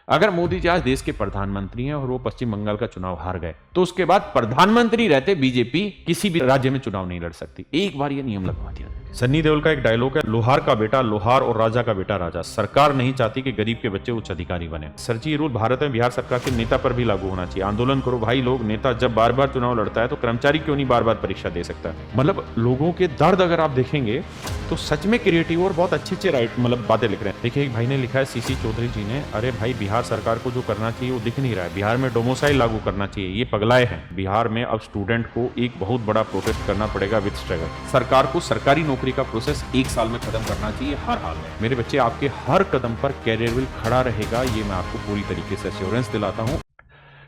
अगर मोदी जी आज देश के प्रधानमंत्री हैं और वो पश्चिम बंगाल का चुनाव हार गए तो उसके बाद प्रधानमंत्री रहते बीजेपी किसी भी राज्य में चुनाव नहीं लड़ सकती। एक बार ये नियम लगवा दिया। सन्नी देओल का एक डायलॉग है, लोहार का बेटा लोहार और राजा का बेटा राजा। सरकार नहीं चाहती कि गरीब के बच्चे उच्च अधिकारी बने। सर जी, ये रूल भारत में बिहार सरकार के नेता पर भी लागू होना चाहिए। आंदोलन करो भाई लोग, नेता जब बार बार चुनाव लड़ता है तो कर्मचारी क्यों नहीं बार बार परीक्षा दे सकता है। मतलब लोगों के दर्द अगर आप देखेंगे तो सच में क्रिएटिव और बहुत अच्छे राइट मतलब बातें लिख रहे हैं। देखिए एक भाई ने लिखा है, सीसी चौधरी जी ने, अरे भाई बिहार सरकार को जो करना चाहिए वो दिख नहीं रहा है। बिहार में डोमिसाइल लागू करना चाहिए, ये पगलाए हैं। बिहार में अब स्टूडेंट को एक बहुत बड़ा प्रोटेस्ट करना पड़ेगा विद स्ट्रगल। सरकार को सरकारी नौकरी का प्रोसेस एक साल में खत्म करना चाहिए हर हाल में। मेरे बच्चे, आपके हर कदम पर कैरियर व्हील खड़ा रहेगा, ये मैं आपको पूरी तरीके से एश्योरेंस दिलाता हूँ।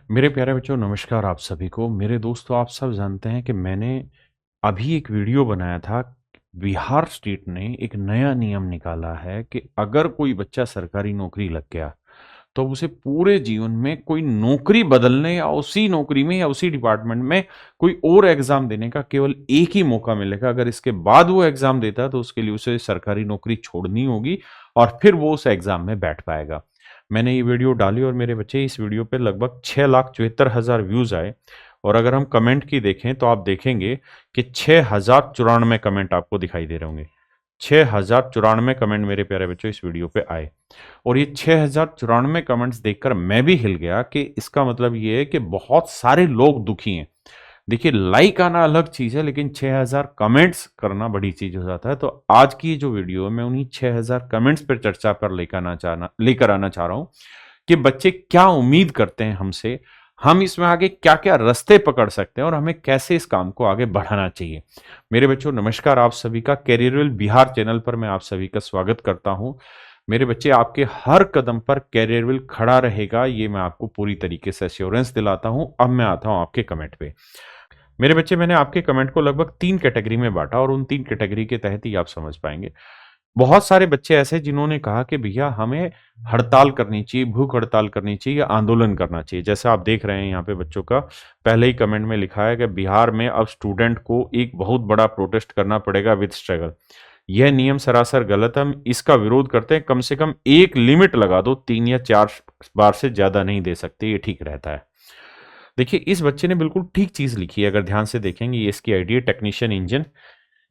मेरे प्यारे बच्चों, नमस्कार आप सभी को। मेरे दोस्तों, आप सब जानते हैं कि मैंने अभी एक वीडियो बनाया था। बिहार स्टेट ने एक नया नियम निकाला है कि अगर कोई बच्चा सरकारी नौकरी लग गया तो उसे पूरे जीवन में कोई नौकरी बदलने या उसी नौकरी में या उसी डिपार्टमेंट में कोई और एग्जाम देने का केवल एक ही मौका मिलेगा। अगर इसके बाद वो एग्जाम देता है तो उसके लिए उसे सरकारी नौकरी छोड़नी होगी और फिर वो उस एग्जाम में बैठ पाएगा। मैंने ये वीडियो डाली और मेरे बच्चे, इस वीडियो पे लगभग 6,74,000 व्यूज आए। और अगर हम कमेंट की देखें तो आप देखेंगे कि 6,094 कमेंट आपको दिखाई दे रहे होंगे। 6,094 कमेंट मेरे प्यारे बच्चों इस वीडियो पे आए। और ये 6,094 कमेंट्स देखकर मैं भी हिल गया कि इसका मतलब ये है कि बहुत सारे लोग दुखी हैं। देखिए, लाइक आना अलग चीज है, लेकिन 6,000 कमेंट्स करना बड़ी चीज हो जाता है। तो आज की जो वीडियो है मैं उन्हीं 6,000 कमेंट्स पर चर्चा पर लेकर आना चाह रहा हूं कि बच्चे क्या उम्मीद करते हैं हमसे, हम इसमें आगे क्या क्या रास्ते पकड़ सकते हैं और हमें कैसे इस काम को आगे बढ़ाना चाहिए। मेरे बच्चों, नमस्कार आप सभी का। कैरियर व्हील बिहार चैनल पर मैं आप सभी का स्वागत करता हूं। मेरे बच्चे, आपके हर कदम पर कैरियर व्हील खड़ा रहेगा, ये मैं आपको पूरी तरीके से एश्योरेंस दिलाता हूं। अब मैं आता हूं आपके कमेंट पे। मेरे बच्चे, मैंने आपके कमेंट को लगभग 3 कैटेगरी में बांटा और उन 3 कैटेगरी के तहत ही आप समझ पाएंगे। बहुत सारे बच्चे ऐसे जिन्होंने कहा कि भैया हमें हड़ताल करनी चाहिए, भूख हड़ताल करनी चाहिए या आंदोलन करना चाहिए। जैसे आप देख रहे हैं यहाँ पे बच्चों का पहले ही कमेंट में लिखा है कि बिहार में अब स्टूडेंट को एक बहुत बड़ा प्रोटेस्ट करना पड़ेगा विद स्ट्रगल। यह नियम सरासर गलत है, हम इसका विरोध करते हैं। कम से कम एक लिमिट लगा दो, 3 या 4 बार से ज्यादा नहीं दे सकते, ये ठीक रहता है। देखिए, इस बच्चे ने बिल्कुल ठीक चीज लिखी है। अगर ध्यान से देखेंगे, ये इसकी आईडी है, टेक्नीशियन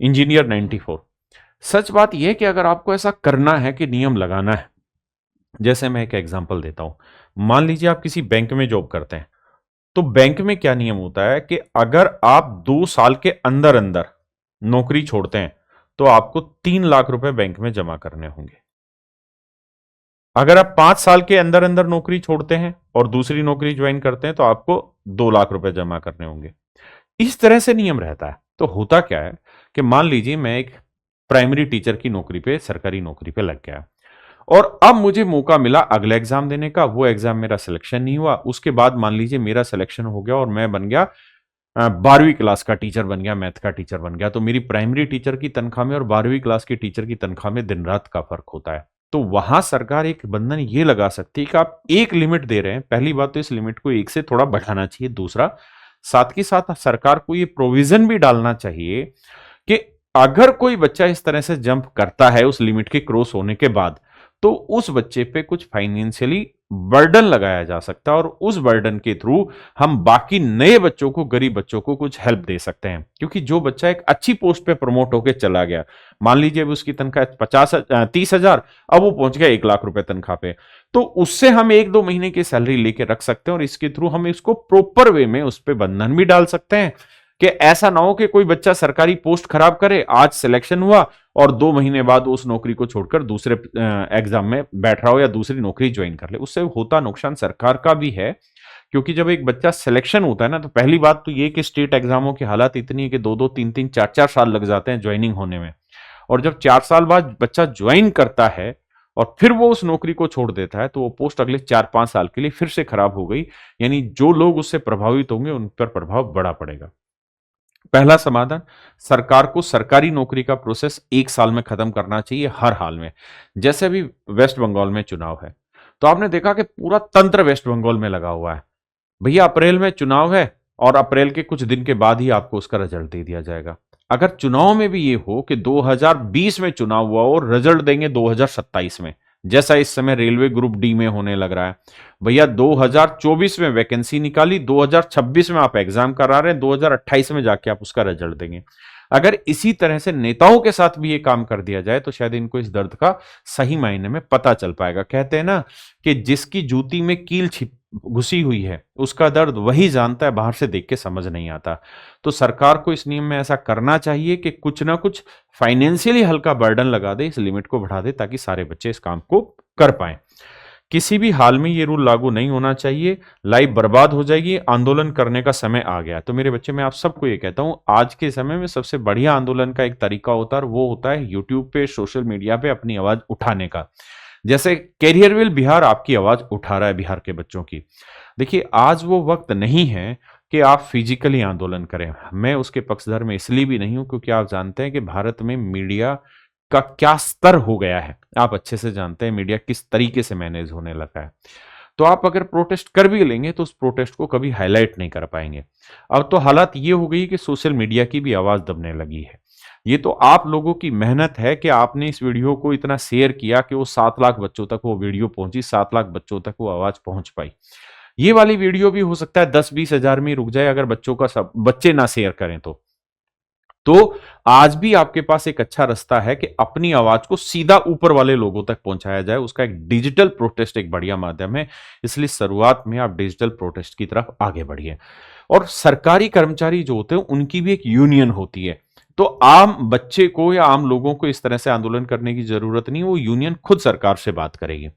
इंजीनियर 94। सच बात यह है कि अगर आपको ऐसा करना है कि नियम लगाना है, जैसे मैं एक एग्जांपल देता हूं। मान लीजिए आप किसी बैंक में जॉब करते हैं, तो बैंक में क्या नियम होता है कि अगर आप 2 साल के अंदर अंदर नौकरी छोड़ते हैं तो आपको 3 लाख रुपए बैंक में जमा करने होंगे। अगर आप 5 साल के अंदर अंदर नौकरी छोड़ते हैं और दूसरी नौकरी ज्वाइन करते हैं तो आपको 2 लाख रुपए जमा करने होंगे। इस तरह से नियम रहता है। तो होता क्या है कि मान लीजिए मैं एक प्राइमरी टीचर की नौकरी पे, सरकारी नौकरी पे लग गया और अब मुझे मौका मिला अगला एग्जाम देने का। वो एग्जाम मेरा सिलेक्शन नहीं हुआ। उसके बाद मान लीजिए मेरा सिलेक्शन हो गया और मैं बन गया 12वीं क्लास का टीचर बन गया, मैथ का टीचर बन गया। तो मेरी प्राइमरी टीचर की तनख्वाह में और 12वीं क्लास की टीचर की तनख्वाह में दिन रात का फर्क होता है। तो वहां सरकार एक बंधन ये लगा सकती है कि आप एक लिमिट दे रहे हैं। पहली बात तो इस लिमिट को 1 से थोड़ा बढ़ाना चाहिए। दूसरा, साथ ही साथ सरकार को ये प्रोविजन भी डालना चाहिए कि अगर कोई बच्चा इस तरह से जंप करता है उस लिमिट के क्रॉस होने के बाद, तो उस बच्चे पे कुछ फाइनेंशियली बर्डन लगाया जा सकता है और उस बर्डन के थ्रू हम बाकी नए बच्चों को, गरीब बच्चों को कुछ हेल्प दे सकते हैं। क्योंकि जो बच्चा एक अच्छी पोस्ट पे प्रमोट होकर चला गया, मान लीजिए उसकी तनख्वाह 30,000, अब वो पहुंच गया 1 लाख रुपए तनख्वाह पे, तो उससे हम 1-2 महीने की सैलरी लेके रख सकते हैं और इसके थ्रू हम इसको प्रॉपर वे में उस पर बंधन भी डाल सकते हैं कि ऐसा ना हो कि कोई बच्चा सरकारी पोस्ट खराब करे, आज सिलेक्शन हुआ और 2 महीने बाद उस नौकरी को छोड़कर दूसरे एग्जाम में बैठ रहा हो या दूसरी नौकरी ज्वाइन कर ले। उससे होता नुकसान सरकार का भी है। क्योंकि जब एक बच्चा सिलेक्शन होता है ना, तो पहली बात तो ये कि स्टेट एग्जामों की हालत इतनी है कि 2-2, 3-3, 4-4 साल लग जाते हैं ज्वाइनिंग होने में। और जब 4 साल बाद बच्चा ज्वाइन करता है और फिर वो उस नौकरी को छोड़ देता है, तो वो पोस्ट अगले 4-5 साल के लिए फिर से खराब हो गई। यानी जो लोग उससे प्रभावित होंगे उन पर प्रभाव बड़ा पड़ेगा। पहला समाधान, सरकार को सरकारी नौकरी का प्रोसेस 1 साल में खत्म करना चाहिए हर हाल में। जैसे अभी वेस्ट बंगाल में चुनाव है, तो आपने देखा कि पूरा तंत्र वेस्ट बंगाल में लगा हुआ है। भैया अप्रैल में चुनाव है और अप्रैल के कुछ दिन के बाद ही आपको उसका रिजल्ट दे दिया जाएगा। अगर चुनाव में भी ये हो कि 2020 में चुनाव हुआ और रिजल्ट देंगे 2027 में, जैसा इस समय रेलवे ग्रुप डी में होने लग रहा है। भैया 2024 में वैकेंसी निकाली, 2026 में आप एग्जाम करा रहे हैं, 2028 में जाके आप उसका रिजल्ट देंगे। अगर इसी तरह से नेताओं के साथ भी ये काम कर दिया जाए तो शायद इनको इस दर्द का सही मायने में पता चल पाएगा। कहते हैं ना कि जिसकी जूती में कील छिप घुसी हुई है उसका दर्द वही जानता है, बाहर से देख के समझ नहीं आता। तो सरकार को इस नियम में ऐसा करना चाहिए कि कुछ ना कुछ फाइनेंशियली हल्का बर्डन लगा दे, इस लिमिट को बढ़ा दे, ताकि सारे बच्चे इस काम को कर पाए। किसी भी हाल में ये रूल लागू नहीं होना चाहिए, लाइफ बर्बाद हो जाएगी, आंदोलन करने का समय आ गया। तो मेरे बच्चे, मैं आप सबको ये कहता हूं, आज के समय में सबसे बढ़िया आंदोलन का एक तरीका होता है, वो होता है यूट्यूब पे, सोशल मीडिया पे अपनी आवाज उठाने का। जैसे कैरियर विल बिहार आपकी आवाज उठा रहा है बिहार के बच्चों की। देखिए, आज वो वक्त नहीं है कि आप फिजिकली आंदोलन करें। मैं उसके पक्षधर में इसलिए भी नहीं हूं क्योंकि आप जानते हैं कि भारत में मीडिया का क्या स्तर हो गया है। आप अच्छे से जानते हैं मीडिया किस तरीके से मैनेज होने लगा है। तो आप अगर प्रोटेस्ट कर भी लेंगे तो उस प्रोटेस्ट को कभी हाईलाइट नहीं कर पाएंगे। अब तो हालात ये हो गई कि सोशल मीडिया की भी आवाज दबने लगी है। ये तो आप लोगों की मेहनत है कि आपने इस वीडियो को इतना शेयर किया कि वो 7 लाख बच्चों तक वो वीडियो पहुंची, 7 लाख बच्चों तक वो आवाज पहुंच पाई। ये वाली वीडियो भी हो सकता है 10-20 हजार में रुक जाए अगर बच्चों का सब बच्चे ना शेयर करें तो आज भी आपके पास एक अच्छा रास्ता है कि अपनी आवाज को सीधा ऊपर वाले लोगों तक पहुंचाया जाए। उसका एक डिजिटल प्रोटेस्ट एक बढ़िया माध्यम है। इसलिए शुरुआत में आप डिजिटल प्रोटेस्ट की तरफ आगे बढ़िए। और सरकारी कर्मचारी जो होते हैं उनकी भी एक यूनियन होती है। तो आम बच्चे को या आम लोगों को इस तरह से आंदोलन करने की जरूरत नहीं, वो यूनियन खुद सरकार से बात करेगी।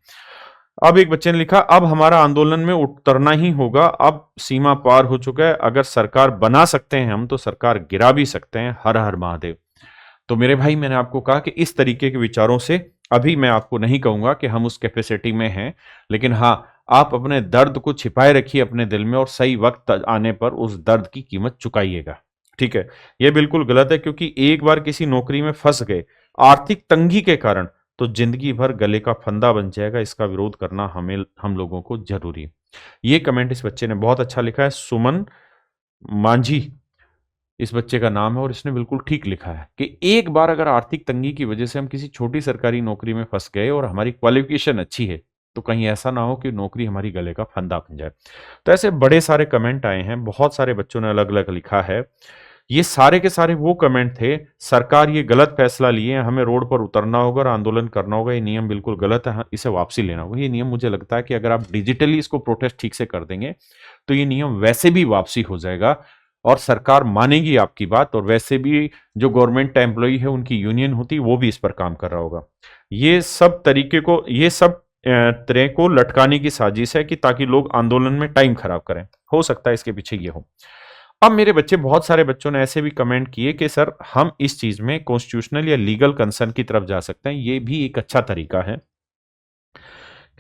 अब एक बच्चे ने लिखा, अब हमारा आंदोलन में उतरना ही होगा, अब सीमा पार हो चुका है। अगर सरकार बना सकते हैं हम तो सरकार गिरा भी सकते हैं। हर हर महादेव। तो मेरे भाई, मैंने आपको कहा कि इस तरीके के विचारों से अभी मैं आपको नहीं कहूंगा कि हम उस कैपेसिटी में हैं, लेकिन हाँ, आप अपने दर्द को छिपाए रखिए अपने दिल में और सही वक्त आने पर उस दर्द की कीमत चुकाइएगा। ठीक है, यह बिल्कुल गलत है क्योंकि एक बार किसी नौकरी में फंस गए आर्थिक तंगी के कारण तो जिंदगी भर गले का फंदा बन जाएगा। इसका विरोध करना हम लोगों को जरूरी है। ये कमेंट इस बच्चे ने बहुत अच्छा लिखा है, सुमन मांझी इस बच्चे का नाम है, और इसने बिल्कुल ठीक लिखा है कि एक बार अगर आर्थिक तंगी की वजह से हम किसी छोटी सरकारी नौकरी में फंस गए और हमारी क्वालिफिकेशन अच्छी है तो कहीं ऐसा ना हो कि नौकरी हमारी गले का फंदा बन जाए। तो ऐसे बड़े सारे कमेंट आए हैं, बहुत सारे बच्चों ने अलग अलग लिखा है। ये सारे के सारे वो कमेंट थे, सरकार ये गलत फैसला लिए, हमें रोड पर उतरना होगा और आंदोलन करना होगा, ये नियम बिल्कुल गलत है, इसे वापसी लेना होगा। ये नियम मुझे लगता है कि अगर आप डिजिटली इसको प्रोटेस्ट ठीक से कर देंगे तो ये नियम वैसे भी वापसी हो जाएगा और सरकार मानेगी आपकी बात, और वैसे भी जो गवर्नमेंट एम्प्लॉई है उनकी यूनियन होती वो भी इस पर काम कर रहा होगा। ये सब तरह को लटकाने की साजिश है कि ताकि लोग आंदोलन में टाइम खराब करें। हो सकता है इसके पीछे ये हो। अब मेरे बच्चे, बहुत सारे बच्चों ने ऐसे भी कमेंट किए कि सर हम इस चीज में कॉन्स्टिट्यूशनल या लीगल कंसर्न की तरफ जा सकते हैं, ये भी एक अच्छा तरीका है।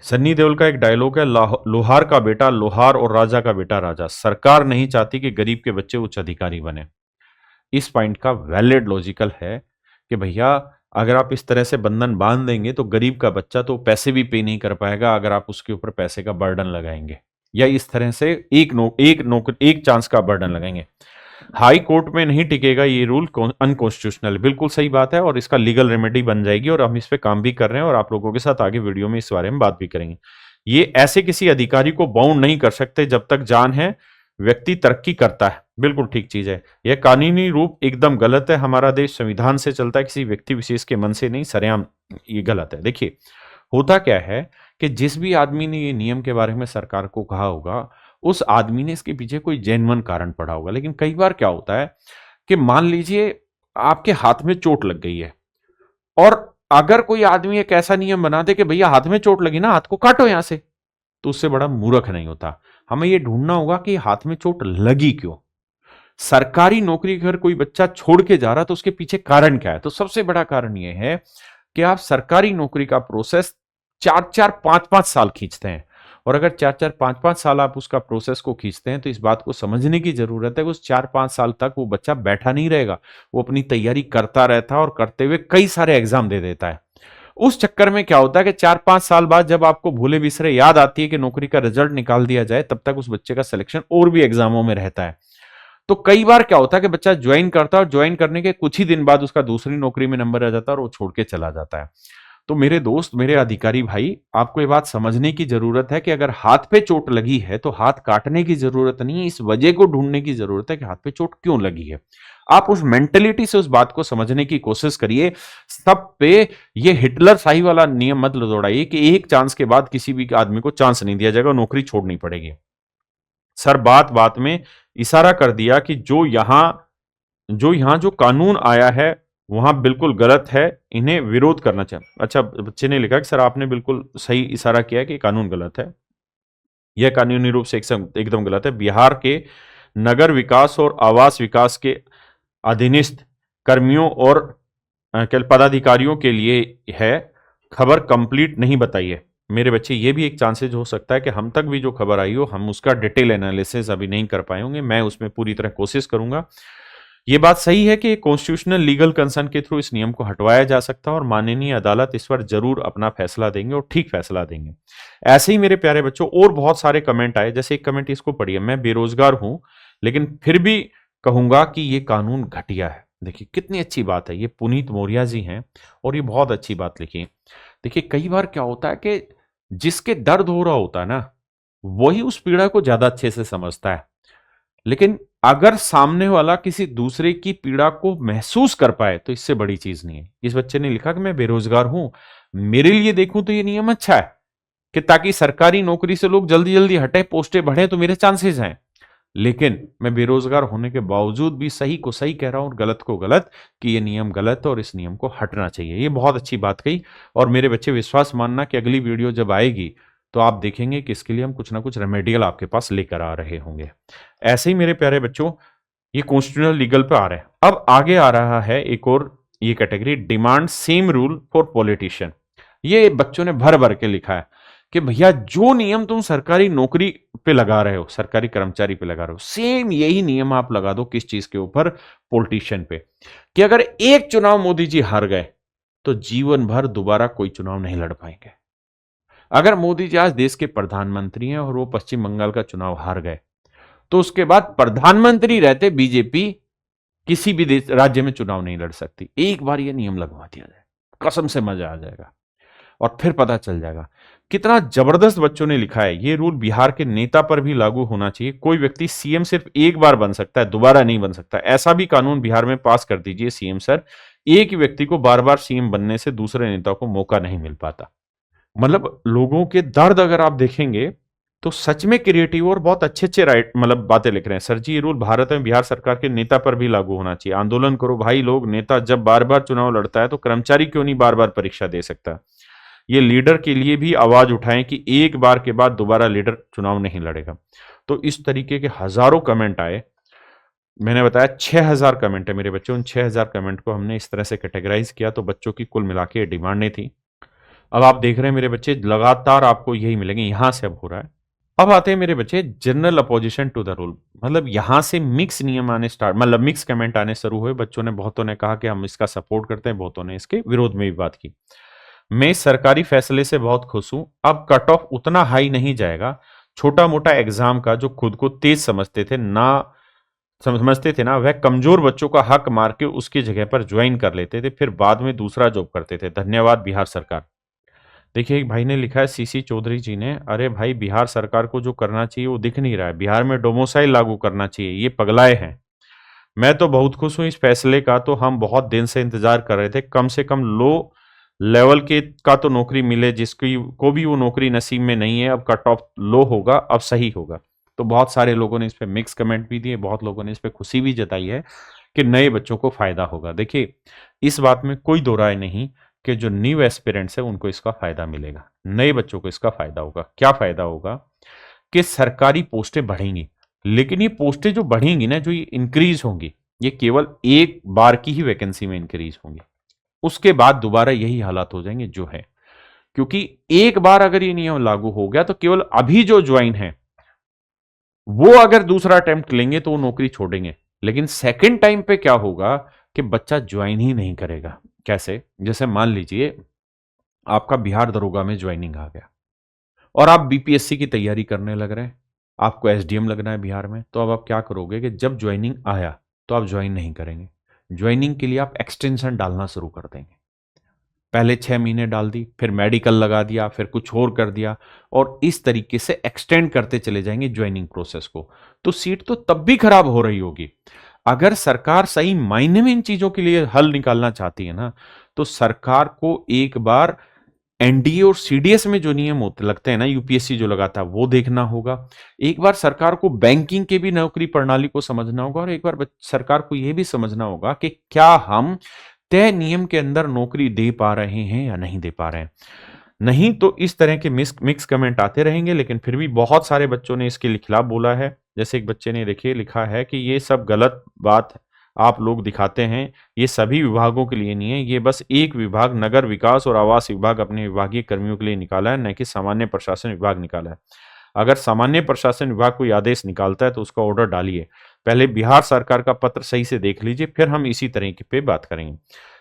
सन्नी देओल का एक डायलॉग है, लोहार का बेटा लोहार और राजा का बेटा राजा। सरकार नहीं चाहती कि गरीब के बच्चे उच्च अधिकारी बने। इस पॉइंट का वैलिड लॉजिकल है कि भैया अगर आप इस तरह से बंधन बांध देंगे तो गरीब का बच्चा तो पैसे भी पे नहीं कर पाएगा अगर आप उसके ऊपर पैसे का बर्डन लगाएंगे, या इस तरह से एक चांस का बर्डन लगाएंगे। हाई कोर्ट में नहीं टिकेगा ये रूल, अनकॉन्स्टिट्यूशनल। बिल्कुल सही बात है और इसका लीगल रेमेडी बन जाएगी और हम इस पे काम भी कर रहे हैं और आप लोगों के साथ आगे वीडियो में इस बारे में बात भी करेंगे। ये ऐसे किसी अधिकारी को बाउंड नहीं कर सकते जब तक जान है, व्यक्ति तरक्की करता है। बिल्कुल ठीक चीज है। यह कानूनी रूप एकदम गलत है। हमारा देश संविधान से चलता है, किसी व्यक्ति विशेष के मन से नहीं। सरेआम ये गलत है। देखिए, होता क्या है कि जिस भी आदमी ने ये नियम के बारे में सरकार को कहा होगा उस आदमी ने इसके पीछे कोई जेन्युइन कारण पड़ा होगा। लेकिन कई बार क्या होता है कि मान लीजिए आपके हाथ में चोट लग गई है और अगर कोई आदमी एक ऐसा नियम बना दे कि भैया हाथ में चोट लगी ना, हाथ को काटो यहां से, तो उससे बड़ा मूर्ख नहीं होता। हमें यह ढूंढना होगा कि हाथ में चोट लगी क्यों। सरकारी नौकरी अगर कोई बच्चा छोड़ के जा रहा तो उसके पीछे कारण क्या है। तो सबसे बड़ा कारण यह है कि आप सरकारी नौकरी का प्रोसेस 4-4, 5-5 साल खींचते हैं, और अगर 4-4, 5-5 साल आप उसका प्रोसेस को खींचते हैं तो इस बात को समझने की जरूरत है कि उस 4-5 साल तक वो बच्चा बैठा नहीं रहेगा, वो अपनी तैयारी करता रहता है और करते हुए कई सारे एग्जाम दे देता है। उस चक्कर में क्या होता है कि 4-5 साल बाद जब आपको भूले बिसरे याद आती है कि नौकरी का रिजल्ट निकाल दिया जाए, तब तक उस बच्चे का सिलेक्शन और भी एग्जामों में रहता है। तो कई बार क्या होता है कि बच्चा ज्वाइन करता है और ज्वाइन करने के कुछ ही दिन बाद उसका दूसरी नौकरी में नंबर आ जाता है और वो छोड़ के चला जाता है। तो मेरे दोस्त, मेरे अधिकारी भाई, आपको ये बात समझने की जरूरत है कि अगर हाथ पे चोट लगी है तो हाथ काटने की जरूरत नहीं है, इस वजह को ढूंढने की जरूरत है कि हाथ पे चोट क्यों लगी है। आप उस मेंटेलिटी से उस बात को समझने की कोशिश करिए। सब पे ये हिटलर शाही वाला नियम मत दौड़ाइए कि एक चांस के बाद किसी भी आदमी को चांस नहीं दिया जाएगा, नौकरी छोड़नी पड़ेगी। सर बात बात में इशारा कर दिया कि जो यहां जो कानून आया है वहां बिल्कुल गलत है, इन्हें विरोध करना चाहिए। अच्छा, बच्चे ने लिखा कि सर आपने बिल्कुल सही इशारा किया है कि कानून गलत है, यह कानूनी रूप से एकदम गलत है। बिहार के नगर विकास और आवास विकास के अधीनस्थ कर्मियों और पदाधिकारियों के लिए है, खबर कंप्लीट नहीं बताई है। मेरे बच्चे, ये भी एक चांसेज हो सकता है कि हम तक भी जो खबर आई हो हम उसका डिटेल एनालिसिस अभी नहीं कर पाए होंगे, मैं उसमें पूरी तरह कोशिश करूंगा। ये बात सही है कि कॉन्स्टिट्यूशनल लीगल कंसर्न के थ्रू इस नियम को हटवाया जा सकता है और माननीय अदालत इस पर जरूर अपना फैसला देंगे और ठीक फैसला देंगे। ऐसे ही मेरे प्यारे बच्चों और बहुत सारे कमेंट आए, जैसे एक कमेंट इसको पढ़िए, मैं बेरोजगार हूं लेकिन फिर भी कहूंगा कि ये कानून घटिया है। देखिए कितनी अच्छी बात है, ये पुनीत मौर्य जी हैं और ये बहुत अच्छी बात लिखी है। देखिए कई बार क्या होता है कि जिसके दर्द हो रहा होता है ना, वही उस पीड़ा को ज्यादा अच्छे से समझता है, लेकिन अगर सामने वाला किसी दूसरे की पीड़ा को महसूस कर पाए तो इससे बड़ी चीज नहीं है। इस बच्चे ने लिखा कि मैं बेरोजगार हूं, मेरे लिए देखूं तो ये नियम अच्छा है कि ताकि सरकारी नौकरी से लोग जल्दी जल्दी हटे, पोस्टें बढ़े तो मेरे चांसेस हैं, लेकिन मैं बेरोजगार होने के बावजूद भी सही को सही कह रहा हूं और गलत को गलत, कि ये नियम गलत है और इस नियम को हटना चाहिए। ये बहुत अच्छी बात कही। और मेरे बच्चे विश्वास मानना कि अगली वीडियो जब आएगी तो आप देखेंगे कि इसके लिए हम कुछ ना कुछ रेमेडियल आपके पास लेकर आ रहे होंगे। ऐसे ही मेरे प्यारे बच्चों, ये कॉन्स्टिट्यूशनल लीगल पे आ रहे हैं। अब आगे आ रहा है एक और ये category, demand same rule for politician. ये बच्चों ने भर भर के लिखा है कि भैया जो नियम तुम सरकारी नौकरी पे लगा रहे हो, सरकारी कर्मचारी पे लगा रहे हो, सेम यही नियम आप लगा दो किस चीज के ऊपर, पॉलिटिशियन पे, कि अगर एक चुनाव मोदी जी हार गए तो जीवन भर दोबारा कोई चुनाव नहीं लड़ पाएंगे। अगर मोदी जी आज देश के प्रधानमंत्री हैं और वो पश्चिम बंगाल का चुनाव हार गए तो उसके बाद प्रधानमंत्री रहते बीजेपी किसी भी राज्य में चुनाव नहीं लड़ सकती। एक बार ये नियम लगवा दिया जाए, कसम से मजा आ जाएगा और फिर पता चल जाएगा। कितना जबरदस्त बच्चों ने लिखा है, ये रूल बिहार के नेता पर भी लागू होना चाहिए। कोई व्यक्ति सीएम सिर्फ एक बार बन सकता है, दोबारा नहीं बन सकता। ऐसा भी कानून बिहार में पास कर दीजिए सीएम सर, एक ही व्यक्ति को बार बार सीएम बनने से दूसरे नेता को मौका नहीं मिल पाता। मतलब लोगों के दर्द अगर आप देखेंगे तो सच में क्रिएटिव और बहुत अच्छे अच्छे राइट मतलब बातें लिख रहे हैं। सर जी ये रूल भारत में बिहार सरकार के नेता पर भी लागू होना चाहिए। आंदोलन करो भाई लोग, नेता जब बार बार चुनाव लड़ता है तो कर्मचारी क्यों नहीं बार बार परीक्षा दे सकता। ये लीडर के लिए भी आवाज उठाएं कि एक बार के बाद दोबारा लीडर चुनाव नहीं लड़ेगा। तो इस तरीके के हजारों कमेंट आए। मैंने बताया 6000 कमेंट है मेरे बच्चों, उन 6000 कमेंट को हमने इस तरह से कैटेगराइज किया तो बच्चों की कुल मिला के डिमांडें थी। अब आप देख रहे हैं मेरे बच्चे, लगातार आपको यही मिलेंगे, यहां से अब हो रहा है। अब आते हैं मेरे बच्चे general opposition to the rule, मतलब यहां से मिक्स नियम आने स्टार्ट, मतलब मिक्स कमेंट आने शुरू हुए। बच्चों ने, बहुतों ने कहा कि हम इसका सपोर्ट करते हैं, बहुतों ने इसके विरोध में भी बात की। मैं इस सरकारी फैसले से बहुत खुश हूं। अब कट ऑफ उतना हाई नहीं जाएगा। छोटा मोटा एग्जाम का जो खुद को तेज समझते थे ना, वह कमजोर बच्चों का हक मार के उसकी जगह पर ज्वाइन कर लेते थे, फिर बाद में दूसरा जॉब करते थे। धन्यवाद बिहार सरकार। देखिए एक भाई ने लिखा है, सीसी चौधरी जी ने, अरे भाई बिहार सरकार को जो करना चाहिए वो दिख नहीं रहा है। बिहार में डोमिसाइल लागू करना चाहिए, ये पगलाए हैं। मैं तो बहुत खुश हूं इस फैसले का, तो हम बहुत दिन से इंतजार कर रहे थे। कम से कम लो लेवल के का तो नौकरी मिले, जिसकी को भी वो नौकरी नसीब में नहीं है। अब कट ऑफ लो होगा, अब सही होगा। तो बहुत सारे लोगों ने इस पे मिक्स कमेंट भी दिए, बहुत लोगों ने इस पे खुशी भी जताई है कि नए बच्चों को फायदा होगा। देखिए इस बात में कोई दो राय नहीं कि जो न्यू एस्पिरेंट्स है उनको इसका फायदा मिलेगा, नए बच्चों को इसका फायदा होगा। क्या फायदा होगा कि सरकारी पोस्टें बढ़ेंगी, लेकिन ये पोस्टें जो बढ़ेंगी ना, जो ये इंक्रीज होंगी, ये केवल एक बार की ही वैकेंसी में इंक्रीज होंगी। उसके बाद दोबारा यही हालात हो जाएंगे जो है, क्योंकि एक बार अगर ये नियम लागू हो गया तो केवल अभी जो ज्वाइन है वो अगर दूसरा अटेम्प्ट लेंगे तो वो नौकरी छोड़ेंगे। लेकिन सेकंड टाइम पे क्या होगा कि बच्चा ज्वाइन ही नहीं करेगा। कैसे? जैसे मान लीजिए आपका बिहार दरोगा में ज्वाइनिंग आ गया और आप बीपीएससी की तैयारी करने लग रहे हैं, आपको एसडीएम लगना है बिहार में, तो अब आप क्या करोगे कि जब ज्वाइनिंग आया तो आप ज्वाइन नहीं करेंगे। ज्वाइनिंग के लिए आप एक्सटेंशन डालना शुरू कर देंगे। पहले 6 महीने डाल दी, फिर मेडिकल लगा दिया, फिर कुछ और कर दिया, और इस तरीके से एक्सटेंड करते चले जाएंगे ज्वाइनिंग प्रोसेस को, तो सीट तो तब भी खराब हो रही होगी। अगर सरकार सही मायने में इन चीजों के लिए हल निकालना चाहती है ना, तो सरकार को एक बार एनडीए और सीडीएस में जो नियम होते लगते हैं ना, यूपीएससी जो लगाता है वो देखना होगा। एक बार सरकार को बैंकिंग के भी नौकरी प्रणाली को समझना होगा, और एक बार सरकार को यह भी समझना होगा कि क्या हम तय नियम के अंदर नौकरी दे पा रहे हैं या नहीं दे पा रहे हैं। नहीं तो इस तरह के मिक्स कमेंट आते रहेंगे, लेकिन फिर भी बहुत सारे बच्चों ने इसके खिलाफ बोला है। जैसे एक बच्चे ने देखिए लिखा है कि ये सब गलत बात आप लोग दिखाते हैं, ये सभी विभागों के लिए नहीं है, ये बस एक विभाग नगर विकास और आवास विभाग अपने विभागीय कर्मियों के लिए निकाला है, न कि सामान्य प्रशासन विभाग निकाला है। अगर सामान्य प्रशासन विभाग कोई आदेश निकालता है तो उसका ऑर्डर डालिए, पहले बिहार सरकार का पत्र सही से देख लीजिए, फिर हम इसी तरह के पे बात करेंगे।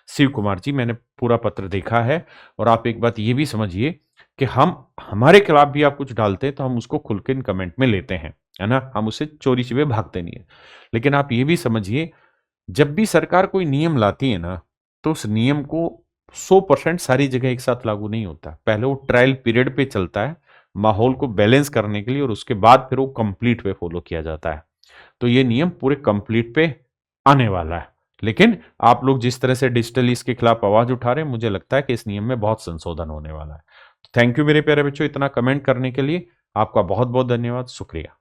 शिव कुमार जी, मैंने पूरा पत्र देखा है, और आप एक बात ये भी समझिए कि हमारे खिलाफ भी आप कुछ डालते हैं तो हम उसको खुल के इन कमेंट में लेते हैं, है ना, हम उससे चोरी छिपे भागते नहीं है। लेकिन आप ये भी समझिए, जब भी सरकार कोई नियम लाती है ना, तो उस नियम को 100% सारी जगह एक साथ लागू नहीं होता। पहले वो ट्रायल पीरियड पे चलता है, माहौल को बैलेंस करने के लिए, और उसके बाद फिर वो कंप्लीट पे फॉलो किया जाता है। तो ये नियम पूरे कंप्लीट पे आने वाला है। लेकिन आप लोग जिस तरह से डिजिटली इसके खिलाफ आवाज उठा रहे हैं, मुझे लगता है कि इस नियम में बहुत संशोधन होने वाला है। थैंक यू मेरे प्यारे बच्चों, इतना कमेंट करने के लिए आपका बहुत बहुत धन्यवाद, शुक्रिया।